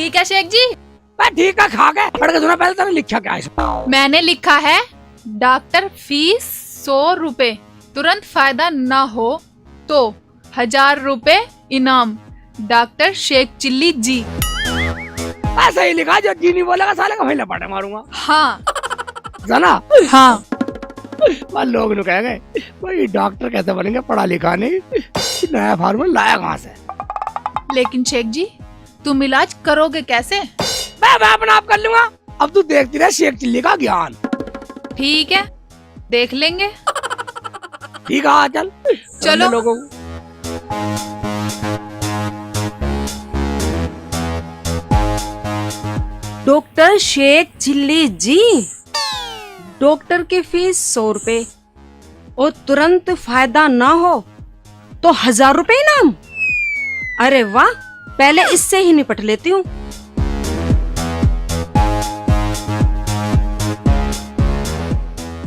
ठीक है शेख जी। ठीक है, खा के पढ़ के सुना। पहले तूने लिखा क्या है? मैंने लिखा है डॉक्टर फीस 100 रुपए, तुरंत फायदा ना हो तो 1000 रुपए इनाम, डॉक्टर शेख चिल्ली जी। ऐसा ही लिखा, जो जी नहीं बोलेगा साले का वही लपाटे मारूंगा। हाँ जाना। हाँ। लोग कह गए भाई डॉक्टर कैसे बनेंगे, पढ़ा लिखा नहीं, नया फार्मूला लाया कहाँ से? लेकिन शेख जी तुम इलाज करोगे कैसे? मैं अपना आप कर लूंगा। अब तू देखती रहे शेख चिल्ली का ज्ञान। ठीक है, देख लेंगे। ठीक है, चल चलो। लोगों डॉक्टर शेख चिल्ली जी, डॉक्टर की फीस 100 रुपए और तुरंत फायदा ना हो तो 1000 रुपए इनाम। अरे वाह, पहले इससे ही निपट लेती हूँ।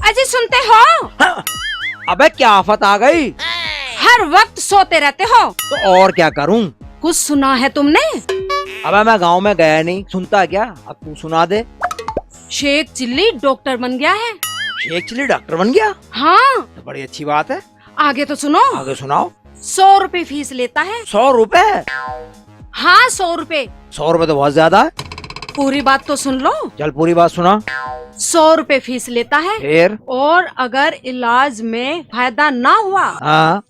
अजी सुनते हो? अबे क्या आफत आ गई? हर वक्त सोते रहते हो। तो और क्या करूं? कुछ सुना है तुमने? अबे मैं गांव में गया नहीं, सुनता क्या? अब तू सुना दे। शेख चिल्ली डॉक्टर बन गया है। शेख चिल्ली डॉक्टर बन गया? हाँ, तो बड़ी अच्छी बात है। आगे तो सुनो। आगे सुनाओ। 100 रुपए फीस लेता है। 100 रुपए? हाँ 100 रुपए। 100 रुपए तो बहुत ज्यादा है। पूरी बात तो सुन लो। चल पूरी बात सुना। 100 रुपए फीस लेता है फिर? और अगर इलाज में फायदा ना हुआ हाँ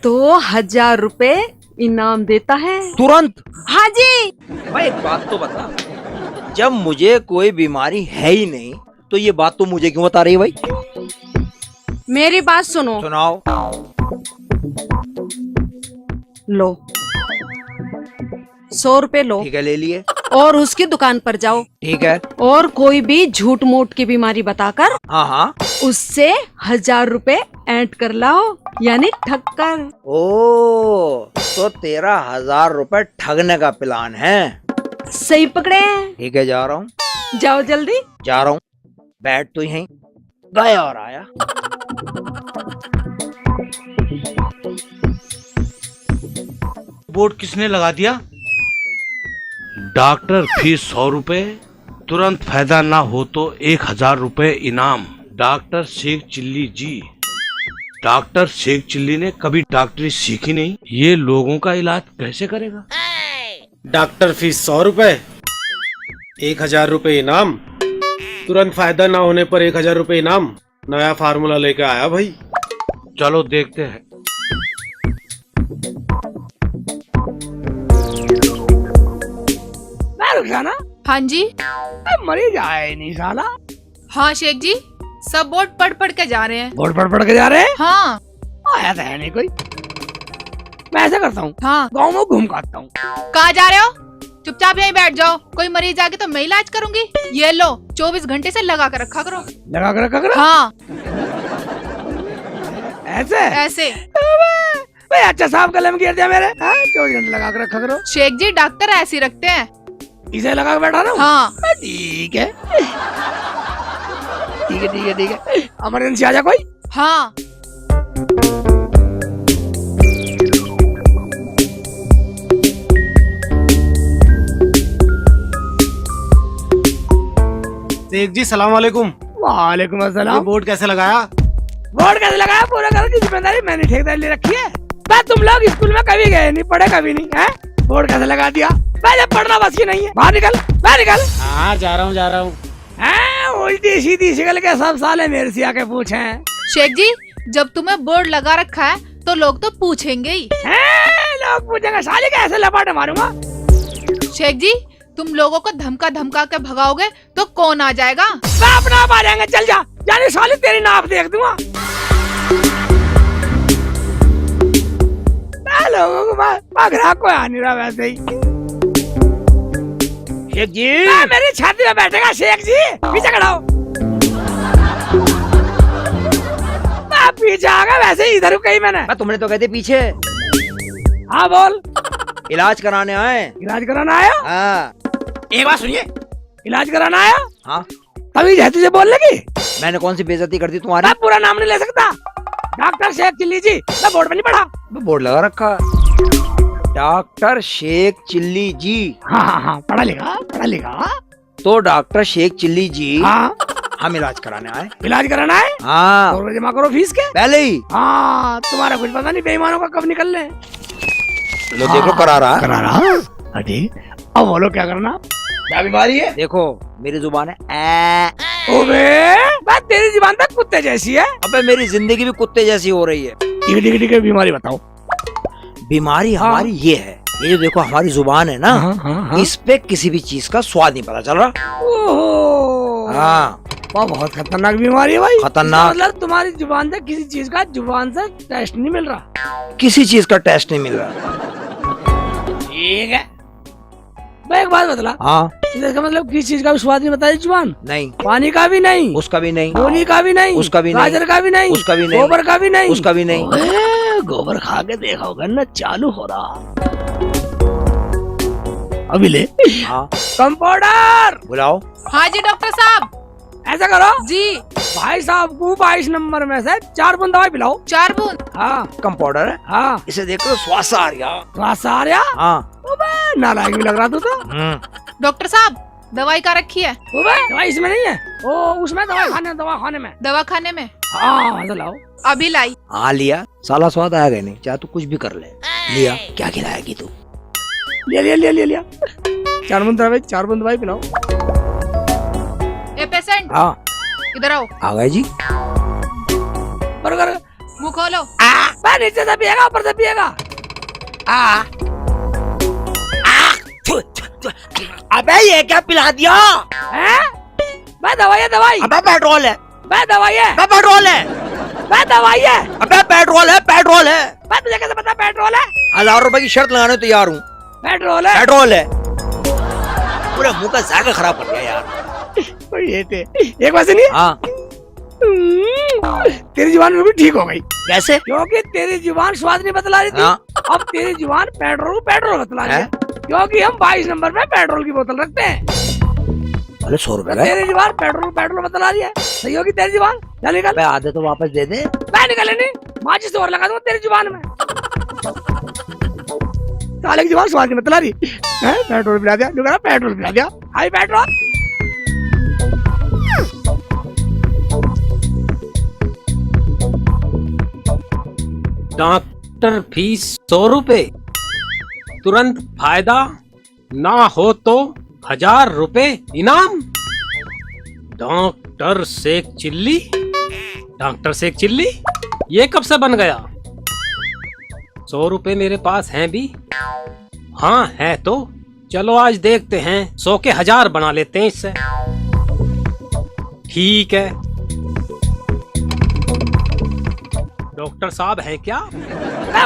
तो 1000 रुपए इनाम देता है तुरंत? हाँ जी। भाई एक बात तो बता, जब मुझे कोई बीमारी है ही नहीं तो ये बात तो मुझे क्यों बता रही है भाई? मेरी बात सुनो। सुनाओ। लो 100 रुपए लो ठीक है, ले लिए। और उसकी दुकान पर जाओ। ठीक है। और कोई भी झूठ मूठ की बीमारी बताकर हाँ हाँ। उससे 1000 रुपए ऐंठ कर लाओ, यानी ठग कर। ओ, तो तेरा 1000 रुपए ठगने का प्लान है? सही पकड़े हैं। ठीक है, जा रहा हूँ। जाओ जल्दी। जा रहा हूँ। बैठ तो यहीं, गया और आया। बोर्ड किसने लगा दिया? डॉक्टर फीस 100 रुपए, तुरंत फायदा ना हो तो 1000 रुपए इनाम, डॉक्टर शेख चिल्ली जी। डॉक्टर शेख चिल्ली ने कभी डॉक्टरी सीखी नहीं, ये लोगों का इलाज कैसे करेगा? डॉक्टर फीस 100 रुपए, 1000 रुपए इनाम, तुरंत फायदा ना होने पर 1000 रुपए इनाम, नया फार्मूला लेके आया भाई। चलो देखते हैं। रुखसाना, हाँ जी। मरीज आए नहीं साला। हाँ शेख जी, सब बोर्ड पढ़ पढ़ के जा रहे हैं। बोर्ड पढ़ के जा रहे हैं? हाँ। आया तो है नहीं कोई। मैं ऐसा करता हूँ, हाँ। गाँव में घूम के आता हूँ। कहाँ जा रहे हो? चुपचाप यहीं बैठ जाओ, कोई मरीज आगे तो मैं इलाज करूंगी। ये लो 24 घंटे से लगा कर रखा करो। लगा कर रखा करो? हाँ ऐसे ऐसे। भाई अच्छा साहब कलम गिर दिया मेरे। 24 घंटे लगा कर रखा करो। शेख जी डॉक्टर ऐसे ही रखते हैं। इसे लगा के बैठा ना? हाँ ठीक है ठीक है ठीक है ठीक है। इमरजेंसी आ जा कोई। हाँ। शेख जी सलाम वालेकुम। वालेकुम ये अस्सलाम। बोर्ड कैसे लगाया? बोर्ड कैसे लगाया? पूरा घर की जिम्मेदारी मैंने ठेकेदारी ले रखी है। मैं तुम लोग स्कूल में कभी गए नहीं, पढ़े कभी नहीं है। बोर्ड कैसे लगा दिया? पहले पढ़ना बस की नहीं है। बाहर निकल, बाहर निकल। हाँ जा रहा हूँ। उल्टी सीधी शिकल के सब साले मेरे से आके पूछे हैं। शेख जी जब तुम्हें बोर्ड लगा रखा है तो लोग तो पूछेंगे ही। लोग पूछेंगे साले कैसे लपाटे मारूंगा। शेख जी तुम लोगों को धमका धमका के भगाओगे तो कौन आ जाएगा? मैं अपना आप आ जाएंगे। चल जा, जाने साले तेरी नाप देख दूंगा। लोगों को मैं कोई आ नहीं रहा वैसे ही। शेख जी मेरी छाती में बैठेगा शेख जी। पीछे खड़ा हो। मैं पीछे आ गया, वैसे ही इधर कहीं मैंने। तुमने तो कहते पीछे। हाँ बोल। इलाज कराने आए। इलाज कराना आया? हाँ। एक बात सुनिए, इलाज कराना आया? हाँ। तभी जैसे से बोल लगी। मैंने कौन सी बेइज्जती कर दी तुम्हारी? मैं पूरा नाम नहीं ले सकता। डॉक्टर शेख चिल्ली जी। मैं बोर्ड पे नहीं पढ़ा। बोर्ड लगा रखा। डॉक्टर शेख चिल्ली जी। हाँ, पढ़ा लिखा। तो डॉक्टर शेख चिल्ली जी हाँ, हम इलाज कराने आए। इलाज कराना है। हाँ, 100 रुपए जमा करो फीस के। पहले ही। हाँ, तुम्हारा कुछ पता नहीं बेईमानों का कब निकल ले। लो देख लो, करा रहा। करा रहा। ठीक, अब बोलो क्या करना। क्या बीमारी है? देखो मेरी जुबान है ऐ। ओबे, बात तेरी जुबान तक कुत्ते जैसी है। अबे मेरी जिंदगी भी कुत्ते जैसी हो रही है। ठीक है, बीमारी बताओ। बीमारी हमारी ये है, ये जो देखो हमारी जुबान है ना, हाँ। इस पे किसी भी चीज का स्वाद नहीं पता चल रहा। ओहो, हाँ, वाह, बहुत खतरनाक बीमारी है भाई। खतरनाक। इसका मतलब तुम्हारी जुबान से किसी चीज का जुबान से टेस्ट नहीं मिल रहा। किसी चीज का टेस्ट नहीं मिल रहा। ठीक है, मैं एक बात बतला। हाँ, इसका मतलब किसी चीज का भी स्वाद नहीं बताई जुबान। नहीं, पानी का भी नहीं, उसका भी नहीं, मूली का भी नहीं, उसका भी नहीं, गाजर का भी नहीं, उसका भी नहीं, गोबर का भी नहीं, उसका भी नहीं। ओए, गोबर खा के देखा होगा ना, चालू हो रहा। अभी ले। हाँ, कंपाउंडर, बुलाओ। हाँ जी डॉक्टर साहब। ऐसा करो, जी, भाई साहब को 22 नंबर में से 4 बूंद दवाई पिलाओ। 4 बूंद। हाँ कंपाउंडर है, हाँ, इसे देखकर श्वास आ रहा। श्वास आ रहा। हाँ। ओबे, नालायक भी लग रहा तू तो। डॉक्टर साहब, दवाई का रखी है? ओबे, दवाई इसमें नहीं है। ओ, उसमें दवा खाने में। दवा खाने में। हाँ, तो लाओ। अभी लाई। हाँ लिया, साला स्वाद आएगा नहीं, चाहे तू कुछ भी कर ले। लिया, क्या खिलाएगी तू? लिया। 4 बूंद दवाई पिलाओ। ए पेशेंट, हाँ, इधर आओ। आ गए जी। बरोबर। मुंह खोलो। मैं नीचे से पिएगा, ऊपर से पिएगा। अबे ये क्या पिला दिया? हैं? मैं दवाई है, दवाई। अबे पेट्रोल है। मैं दवाई है, अबे पेट्रोल है। मैं दवाई है। अबे पेट्रोल है, पेट्रोल है। मैं तुझे कैसे पता पेट्रोल है? 1000 रुपए की शर्त लगाने को तैयार हूँ। पेट्रोल है। पेट्रोल है। पूरे मुंह का जायका खराब कर दिया यार। ये थे। एक बात सुनिए। हाँ, तेरी जुबान भी ठीक हो गई, कैसे? क्योंकि तेरी जुबान स्वाद नहीं बतला रही थी। हाँ। अब तेरी जुबान पेट्रोल बतला रही है, हैं? क्योंकि हम 22 नंबर में पेट्रोल की बोतल रखते हैं। अरे 100 रुपए का। तेरी जुबान पेट्रोल बतला रही है। सही होगी तेरी जुबान। चल निकल। अबे आधे तो वापस दे दे। मैं निकले नहीं, माचिस और लगा दूंगा तेरी जुबान में। साले की जुबान स्वाद नहीं बतला रही है। पेट्रोल पिला दिया, जो कह रहा पेट्रोल पिला दिया। High petrol. डॉक्टर फीस 100 रुपए, तुरंत फायदा ना हो तो 1000 रुपए इनाम। डॉक्टर शेख चिल्ली, डॉक्टर शेख चिल्ली, ये कब से बन गया? 100 रुपए मेरे पास हैं भी। हाँ है तो चलो आज देखते हैं, 100 के 1000 बना लेते हैं इससे। ठीक है। डॉक्टर साहब है क्या?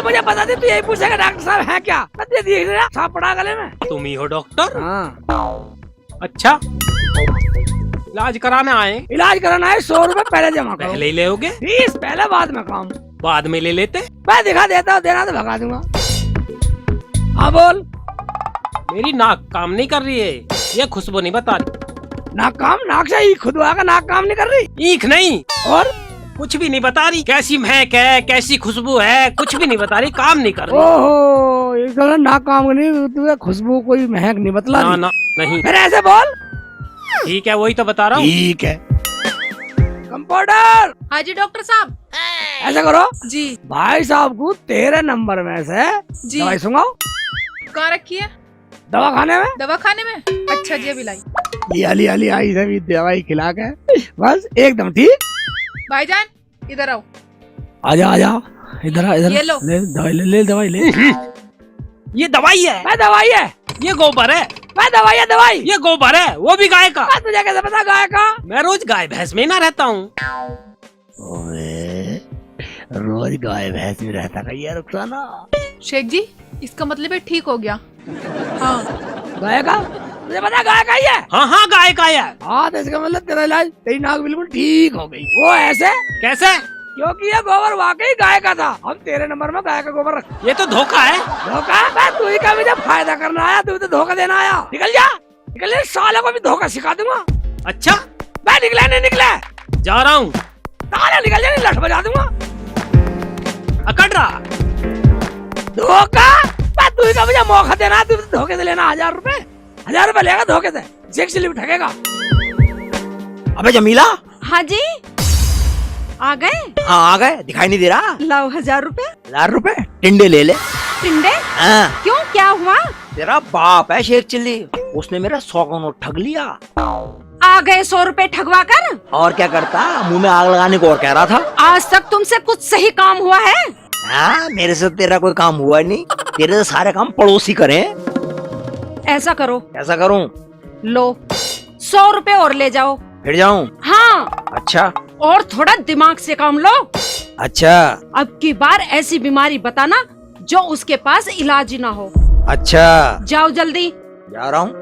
मुझे पता थी तू यही पूछेगा, डॉक्टर साहब है क्या? तुझे देख रहा सांप पड़ा गले में। तुम ही हो डॉक्टर? हाँ। अच्छा, इलाज कराने आए? इलाज कराना है, 100 रुपए पहले जमा करो। पहले ही लेओगे? फीस पहले, बाद में काम। बाद में ले लेते। मैं दिखा देता हूँ, देना तो भगा दूंगा। हाँ बोल। मेरी नाक काम नहीं कर रही है, ये खुशबू नहीं बता रही। नाक काम, नाक से ही खुद आगा, नाक काम नहीं कर रही। ईख नहीं, और कुछ भी नहीं बता रही। कैसी महक है, कैसी खुशबू है, कुछ भी नहीं बता रही, काम नहीं कर रही। ओहो, ये गलत, नाक काम नहीं, तुझे खुशबू कोई महक नहीं बतला ना रही। ना नहीं। फिर ऐसे बोल। ठीक है, वही तो बता रहा हूँ। ठीक है। कंपाउंडर, हाँ जी डॉक्टर साहब। ऐसा करो, जी भाई साहब को 13 नंबर में से जी। दवाई सुंगाओ। कहाँ रखी है? दवा खाने में। दवा खाने में। अच्छा जी, अभी लाई। लिया इसे भी दवाई खिला के बस एकदम ठीक। भाईजान, इधर आओ। आजा इधर आ, इधर ये लो। ले दवाई ले। ये दवाई है? मैं दवाई है। ये गोबर है? मैं दवाई है, दवाई। ये गोबर है, वो भी गाय का? तुझे कैसे पता गाय का? मैं रोज गाय भैंस में ही ना रहता हूँ। रोज गाय भैंस में रहता का ये रुखसाना। शेख जी, इसका मतलब है ठीक हो गया। हाँ। गाय का? तुझे पता गाय का ही है? हाँ हाँ, गाय का है। हाँ, तो इसका मतलब तेरा इलाज, तेरी नाक बिल्कुल ठीक हो गई। वो ऐसे कैसे? क्योंकि ये गोबर वाकई गाय का था। हम 13 नंबर में गाय का गोबर रख। ये तो धोखा है। धोखा? मैं तू ही का मुझे फायदा करना आया, तू तो धोखा देना आया। निकल जा, साले को भी धोखा सिखा दूंगा। अच्छा, मैं निकला नहीं निकला, जा रहा हूँ। साले निकल जा, नहीं लठ बजा दूंगा। अकड़ रहा। धोखा? मैं तू ही का मुझे मौका देना, तू धोखे से लेना 1000 रुपए लेगा धोखे से, शेख चिल्ली भी ठगेगा। अबे जमीला, हाँ जी, आ गए? हाँ आ गए, दिखाई नहीं दे रहा। लाओ 1000 रुपए। 1000 रुपए टिंडे ले ले। टिंडे? हाँ, क्यों, क्या हुआ? तेरा बाप है शेख चिल्ली, उसने मेरा 100 का नोट ठग लिया। आ गए 100 रुपए ठगवा कर? और क्या करता, मुंह में आग लगाने को और कह रहा था। आज तक तुमसे कुछ सही काम हुआ है? हाँ, मेरे से तेरा कोई काम हुआ नहीं, तेरे से सारे काम पड़ोसी करें। ऐसा करो, कैसा करूं? लो 100 रुपए और ले जाओ। फिर जाऊं? हाँ, अच्छा और थोड़ा दिमाग से काम लो। अच्छा अब की बार ऐसी बीमारी बताना जो उसके पास इलाज ही ना हो। अच्छा, जाओ जल्दी, जा रहा हूँ।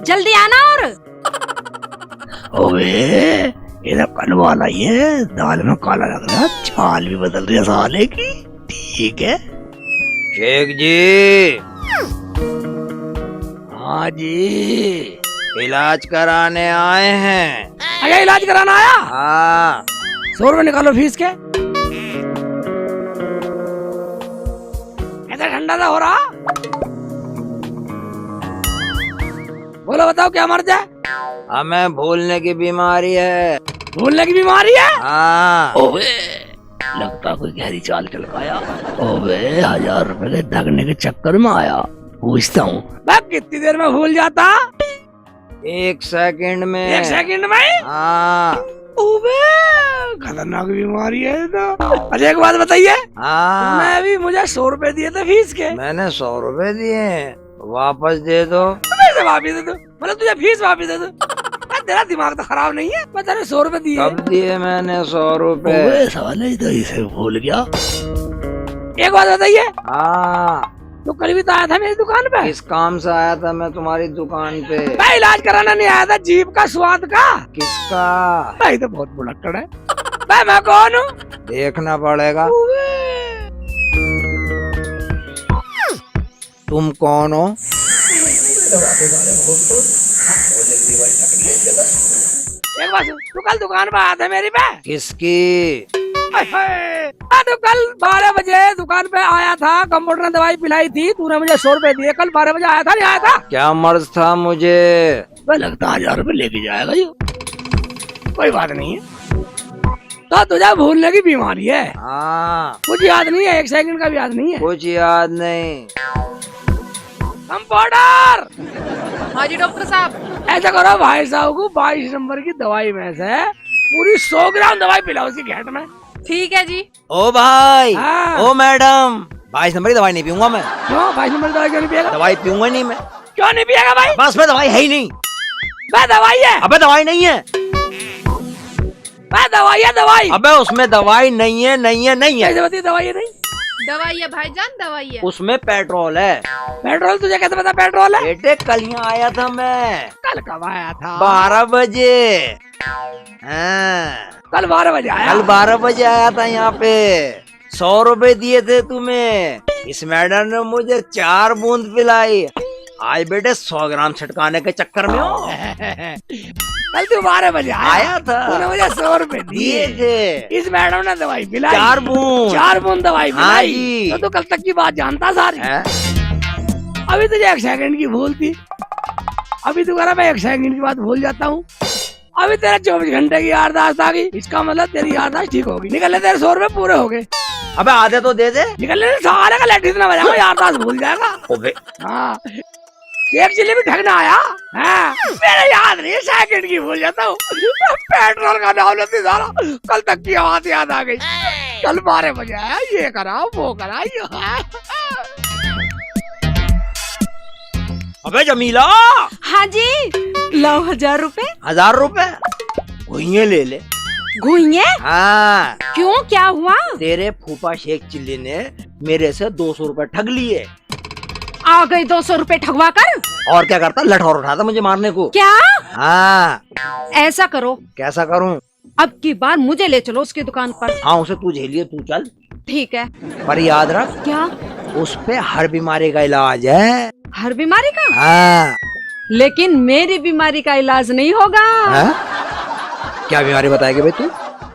जल्दी आना। और ओए ये तो कल वाला ही है, दाल में काला लग रहा है, चाल भी बदल रही है साले की। ठीक है शेख जी। हाँ जी, इलाज कराने आए हैं। अच्छा इलाज कराना आया? हाँ 100 रुपए निकालो फीस के। ऐसा ठंडा सा हो रहा, बोलो बताओ क्या मर्ज है? हमें भूलने की बीमारी है। भूलने की बीमारी है? हाँ ओबे लगता कोई गहरी चाल चल पाया। ओबे 1000 रुपए के ठगने के चक्कर में आया। पूछता हूँ मैं कितनी देर में भूल जाता? 1 सेकंड में। 1 सेकंड में? हाँ ओबे खतरनाक बीमारी है ये तो। अच्छा एक बात बताइए, हाँ, मैं भी मुझे 100 रुपए दिए थे फीस के, मैंने 100 रुपए दिए, वापस दे दो। पैसे वापिस दे दो, मतलब तुझे फीस वापिस दे दो। तेरा दिमाग तो खराब नहीं है, मैं तेरे 100 रुपए दिए। कब दिए मैंने 100 रुपए? ओए साले तो इसे भूल गया। एक बात बताइए, हाँ, तो कल भी तो आया था मेरी दुकान पे। किस काम से आया था मैं तुम्हारी दुकान पे? मैं इलाज कराना नहीं आया था, जीभ का स्वाद का। किसका? भाई तो बहुत बुलक्कड़ है। मैं कौन हूँ? देखना पड़ेगा। तुम कौन हो? एक बात सुन, तू कल दुकान पे आया था मेरी पे? किसकी? तो कल 12 बजे दुकान पे आया था, कंप्यूटर ने दवाई पिलाई थी, तूने मुझे 100 रुपए दिए। कल 12 बजे आया था, नहीं आया था? क्या मर्ज था मुझे? मैं लगता 1000 रुपए लेके जाएगा ये। कोई बात नहीं है, तो तुझे भूलने की बीमारी है। हाँ, कुछ याद नहीं है, 1 सेकंड का भी याद नहीं है। कुछ याद नहीं। कंपाउंडर, हाँ जी डॉक्टर साहब। ऐसा करो भाई साहब को 22 नंबर की दवाई में से पूरी 100 ग्राम दवाई पिलाओ उसकी घेट में। ठीक है जी। ओ भाई, हाँ। ओ मैडम, 22 नंबर की दवाई नहीं पीऊंगा मैं। क्यों 22 नंबर की दवाई क्यों नहीं पिएगा? दवाई पीऊंगा नहीं मैं। क्यों नहीं पिएगा भाई? बस में दवाई है ही नहीं। मैं दवाई है, अबे दवाई नहीं है। मैं दवाई है, दवाई। अबे उसमें दवाई नहीं है, नहीं है, नहीं है। कैसे बताइए दवाई है नहीं? दवाई है भाईजान, दवाई है। उसमें पेट्रोल है। पेट्रोल तुझे कैसे पता पेट्रोल है? बेटे कल यहाँ आया था मैं, कल कब आया था? 12 बजे। हाँ, कल 12 बजे आया। कल 12 बजे आया था यहाँ पे। 100 रुपए दिए थे तुम्हें, इस मैडम ने मुझे 4 बूंद पिलाई। आज बेटे 100 ग्राम छटकाने के चक्कर में हो। कल तू 12 बजे आया था, तूने मुझे 100 रुपए दिए दिए थे। इस मैडम ने दवाई पिलाई 4 बूंद। 4 बूंद दवाई हाँ पिलाई। जी। तो तू कल तक की बात जानता सारी। हैं? अभी तुझे 1 सेकंड की भूल थी, अभी तू कह रहा मैं 1 सेकंड की बात भूल जाता हूँ। अभी तेरा 24 घंटे की याददाश्त आ गई, इसका मतलब तेरी याददाश्त ठीक होगी। निकल ले, तेरे 100 रुपए पूरे हो गए। अबे आधे तो दे दे। निकल ले, सारे का लेट इतना बजाऊंगा, याददाश्त भूल जाएगा। अबे हाँ, एक चिल्ली भी ठगना आया। हाँ, मेरे याद नहीं, सेकंड की भूल जाता हूँ। पेट्रोल का नाम लेते सारा, कल तक की बात याद आ गई। कल 12 बजे आया, ये करा वो करा ये। अबे जमीला, हाँ जी, लाओ 1000 रुपए। 1000 रुपए घुइये ले ले। घुइये? हाँ, क्यों, क्या हुआ? तेरे फूफा शेख चिल्ली ने मेरे से 200 रुपए ठग लिए। आ गई 200 रुपए ठगवा कर? और क्या करता, लठौर उठाता मुझे मारने को। क्या? हाँ, ऐसा करो, कैसा करूं? अब की बार मुझे ले चलो उसकी दुकान पर। हाँ, उसे तू झेलिए, तू चल। ठीक है। पर याद रख, क्या? उस पे हर बीमारी का इलाज है। हर बीमारी का? हाँ। लेकिन मेरी बीमारी का इलाज नहीं होगा। हाँ? क्या बीमारी बताएगी भाई तू?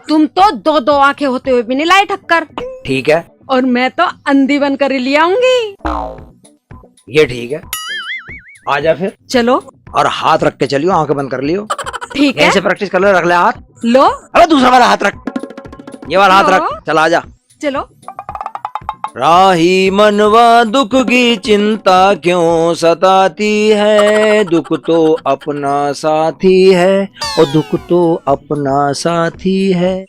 तुम तो 2 आंखें होते हुए भी नहीं लाए ठक्कर। ठीक है, और मैं तो अंधी बनकर ही ले आऊंगी। ये ठीक है, आजा फिर। चलो और हाथ रख के चलियो, आंखें बंद कर लियो। ठीक है। यहीं से प्रैक्टिस कर ले, रख ले हाथ। लो अरे दूसरा वाला हाथ रख, ये वाला हाथ रख, चल आजा। चलो। राही मनवा दुख की चिंता क्यों सताती है, दुख तो अपना साथी है, और दुख तो अपना साथी है।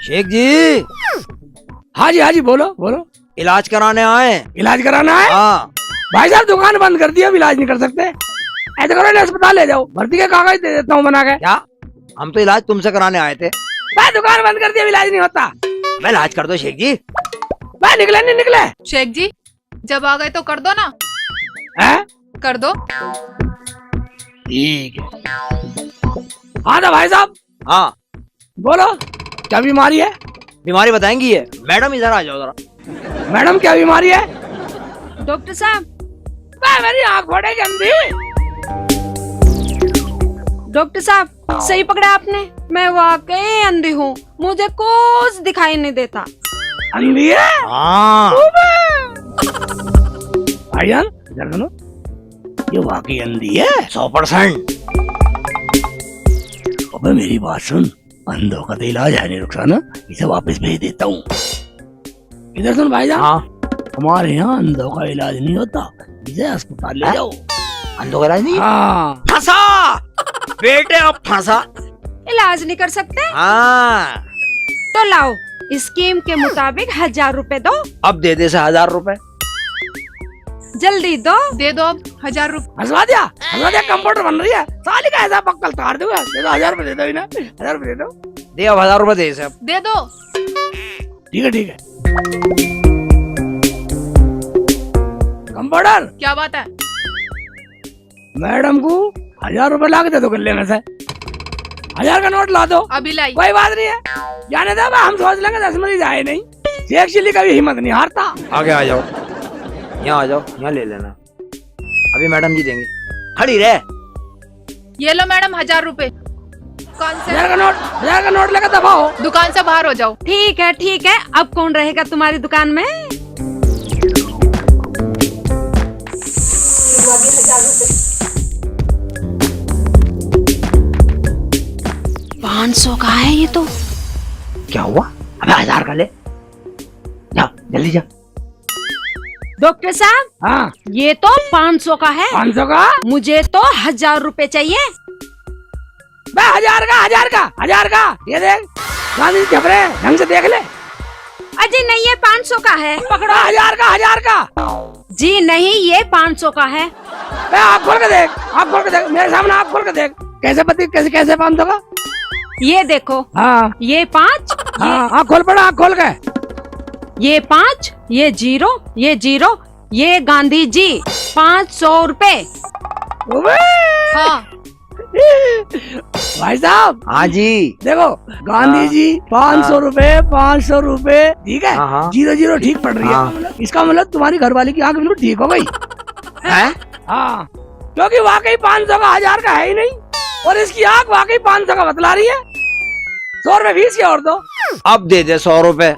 शेख जी, हाँ जी बोलो बोलो। इलाज कराने आए। इलाज कराना है? हाँ। भाई साहब दुकान बंद कर दी, अब इलाज नहीं कर सकते। ऐसे करो ना, अस्पताल ले जाओ, भर्ती के कागज दे देता हूँ बना के। क्या? हम तो इलाज तुमसे कराने आए थे। भाई दुकान बंद कर दी, अब इलाज नहीं होता। मैं इलाज कर दो शेख जी। भाई निकले नहीं निकले? शेख जी जब आ गए तो कर दो ना। हैं? कर दो। ठीक है। हाँ तो भाई साहब हाँ, बोलो, क्या बीमारी है? बीमारी बताएंगी ये। मैडम इधर आ जाओ जरा। मैडम क्या बीमारी है? डॉक्टर साहब, भाई मेरी आँख फोड़ेगी अंधी। डॉक्टर साहब सही पकड़ा आपने, मैं वाकई अंधी हूँ, मुझे कुछ दिखाई नहीं देता। अंधी है? हाँ। भाईजान इधर सुनो, ये वाकई अंधी है 100%। अबे मेरी बात सुन, अंधों का तो इलाज है नहीं रुखसाना, इसे वापस भेज देता हूँ। इधर सुन भाईजान, हाँ, हमारे यहाँ अंधों का इलाज नहीं होता, इसे अस्पताल ले जाओ। अंधों का इलाज नहीं? हाँ फंसा बेटे, अब फंसा। इलाज नहीं कर सकते हाँ, तो लाओ, स्कीम के मुताबिक 1000 रुपए दो। अब दे दे से 1000 रुपए। जल्दी दो। दे दो अब 1000 रुपए। हंसवा दिया कंप्यूटर बन रही है साली का, ऐसा पक्कल तार दूंगा। दे दो 1000 रुपए, दे दो ना, 1000 रुपए दे दो। दे अब 1000 रुपए दे से अब। दे दो। ठीक है ठीक है। कंप्यूटर, क्या बात है? मैडम को 1000 रुपए ला के दे दो गले में से। 1000 का नोट ला दो। अभी लाई। कोई बात नहीं है, जाने दो, हम सोच लेंगे 10 मरीज आए नहीं। शेख चिल्ली कभी हिम्मत नहीं हारता। आगे आ जाओ, यहाँ आ जाओ, यहाँ ले लेना। अभी मैडम जी देंगे, खड़ी रहे। ये लो मैडम 1000 रुपए। दुकान से 1000 का नोट लेकर दबाओ। दुकान से बाहर हो जाओ। ठीक है, अब कौन रहेगा तुम्हारी दुकान में? 500 का है ये तो। क्या हुआ? अबे 1000 का ले, जाओ जल्दी जाओ। डॉक्टर साहब, हाँ ये तो 500 का है। 500 का? मुझे तो 1000 रुपए चाहिए। बे 1000 का ये देख, गांधी जी झपरे, ढंग से देख ले। अजी नहीं, ये 500 का है, पकड़ो। 1000 का। जी नहीं, ये 500 का है। बे आँख खोल के देख, मेरे सामने आँख खोल के देख। कैसे 500 का? ये देखो, हाँ ये 5, हाँ, आँख खोल पड़ा, आँख खोल के। ये 5, ये 0, ये 0, ये गांधी जी 500 रुपए। हाँ भाई साहब। हाँ जी। देखो गांधी जी 500 रुपए, ठीक है। हाँ, हाँ। 0 ठीक पड़ रही है, इसका मतलब तुम्हारी घरवाली की आंख बिल्कुल ठीक हो गई है? हाँ, क्योंकि वाकई 500 का 1000 का है ही नहीं, और इसकी आंख वाकई 500 का बतला रही है। 100 रुपए फीस के और दो। अब दे दे 100 रुपए।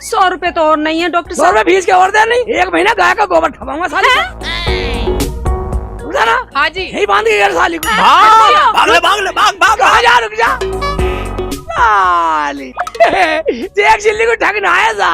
100 रुपए तो और नहीं है डॉक्टर 100 साहब। रुपए फीस के और दे। नहीं, 1 महीना गाय का गोबर ठपाऊंगा साली को। रुक जा ना, हाँ जी। यही बांध के यार साली को। भाग। कहाँ जा, रुक जा साली। शेख चिल्ली को ठगना है सा।